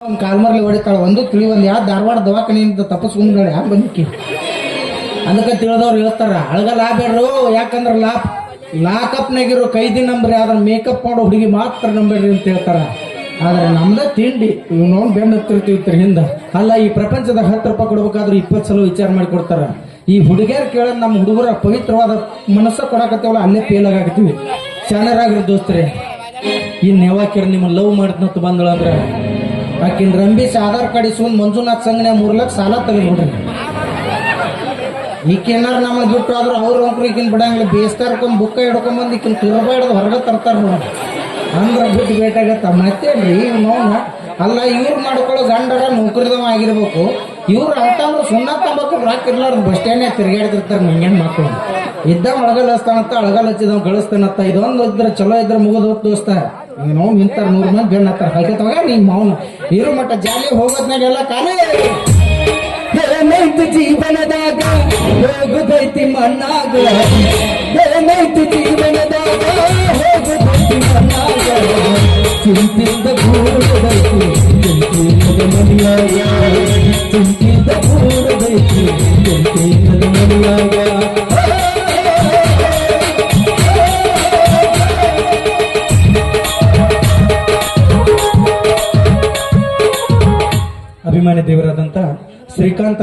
ಕಾಲ್ಮರ್ಲಿ ಹೊಡಿತಾಳ ಒಂದು ತಿಳಿ ಒಂದು ಯಾವ ಧಾರವಾಡ ದವಾಖಾನೆಯಿಂದ ತಪ್ಪಿಸ್ಕೊಂಡ್ಗಳು ಯಾಕೆ ಬಂದಿಕ್ಕಿ ಅದಕ್ಕೆ ತಿಳಿದವ್ರು ಹೇಳ್ತಾರ ಅಳಗ ಲಾಬೇಡ್ರು ಯಾಕಂದ್ರೆ ಲಾಕಪ್ನಾಗಿರೋ ಕೈದಿ ನಂಬ್ರಿ ಆದ್ರೆ ಮೇಕಪ್ ಮಾಡೋ ಹುಡುಗಿ ಮಾತ್ರ ನಂಬೇಡ್ರಿ ಅಂತ ಹೇಳ್ತಾರ. ಆದ್ರೆ ನಮ್ದ ತಿಂಡಿ ಇವ್ನವ್ನು ಬೆನ್ನು ಹತ್ತಿರ್ತಿರ್ತೀರಿ ಹಿಂದ ಅಲ್ಲ ಈ ಪ್ರಪಂಚದಾಗ 10 ರೂಪಾಯಿ ಕೊಡ್ಬೇಕಾದ್ರೆ 20 ಸಲ ವಿಚಾರ ಮಾಡಿ ಕೊಡ್ತಾರ. ಈ ಹುಡುಗಿಯರು ಕೇಳೋದು ನಮ್ಮ ಹುಡುಗರ ಪವಿತ್ರವಾದ ಮನಸ್ಸ ಕೊಡಕತ್ತೇವಲ್ಲ ಅಲ್ಲೇ ಫೇಲ್ ಆಗತ್ತೀವಿ. ಶಾಣರಾಗ್ರಿ ದೋಸ್ತ್ರಿ, ಇನ್ ಯಾವಾಕಿರ ನಿಮ್ಮ ಲವ್ ಮಾಡ್ತಂತ ಬಂದಳ ಅಂದ್ರೆ ಆಕಿನ್ ರಂಬೀಸ್ ಆಧಾರ್ ಕಾರ್ಡ್ ಇಸ್ಕೊಂಡ್ ಮಂಜುನಾಥ್ ಸಂಘನೆ 3 ಲಕ್ಷ ಸಾಲ ತೆಗೆದು ನೋಡ್ರಿ. ಈಕೇನಾರ ನಮಗೆ ಬಿಟ್ಟು ಆದ್ರೂ ಅವ್ರ ಅಂಕರು ಈಕಿನ್ ಬಿಡಂಗಿಲ್ಲ. ಬೇಸ್ತಾರ್ಕೊಂಡ್ ಬುಕ್ಕ ಹಿಡ್ಕೊಂಬಂದು ಈಕಿನ್ ತುರಬ ಹಿಡ್ದು ಹೊರಗೆ ತರ್ತಾರ ನೋಡಿ ಅಂದ್ರ ಬಿಟ್ಟು ಭೇಟಾಗತ್ತ. ಮತ್ತೇನ್ರಿ ನೋನ ಅಲ್ಲ ಇವ್ರು ಮಾಡ್ಕೊಳ್ಳೋ ಗಂಡರ ನೌಕರಿದವ ಆಗಿರ್ಬೇಕು. ಇವ್ರು ಅಂತಂದ್ರೆ ಸುಣ್ಣ ತಗೋಬೇಕು ರಾಕ್ ಇರ್ಲಾರ್ದು ಬಸ್ ಸ್ಟ್ಯಾಂಡ್ ತಿರ್ಗಾಡ್ತಿರ್ತಾರೆ. ಮಂಗೇನ್ ಮಕ್ಕಳು ಇದ್ದ ಒಳಗಲ್ ಹಚ್ತಾನತ್ತ ಅಳಗಲ್ ಹಚ್ಚಿದವ್ ಗಳಿಸ್ತಾನತ್ತ. ಇದೊಂದು ಇದ್ರೆ ಚಲೋ ಇದ್ರೆ ಮುಗಿದು ದೋಸ್ತ ಈಗ ನೋವು ನಿಂತಾರ 100 ಮಂದಿ ಬೆಣ್ಣ ಹತ್ತಾರ ಹಾಕತ್ತವಾಗ ನಿಮ್ಮ ಮೌನ ಇರು ಮಟ್ಟ ಜಾಲಿ ಹೋಗೋದ್ನಾಗೆಲ್ಲ ಕಾಲೇ ಏನಾಯ್ತು ಜೀವನದಾಗ ಹೋಗುದೈತಿ ಮಣ್ಣಾಗ ಏನಾಯ್ತು ಜೀವನದಾಗ ಹೋಗುದೈತಿ ಮಣ್ಣಾಗ ಚಿಂತಿಂದ ಕೂಡದೈತಿ ಚಿಂತಿಂದ ಮನೆಯಾಗ ಚಿಂತಿಂದ ಕೂಡದೈತಿ ಚಿಂತಿಂದ ಮನೆಯಾಗ. ಅಭಿಮಾನಿ ದೇವರಾದಂತ ಶ್ರೀಕಾಂತ್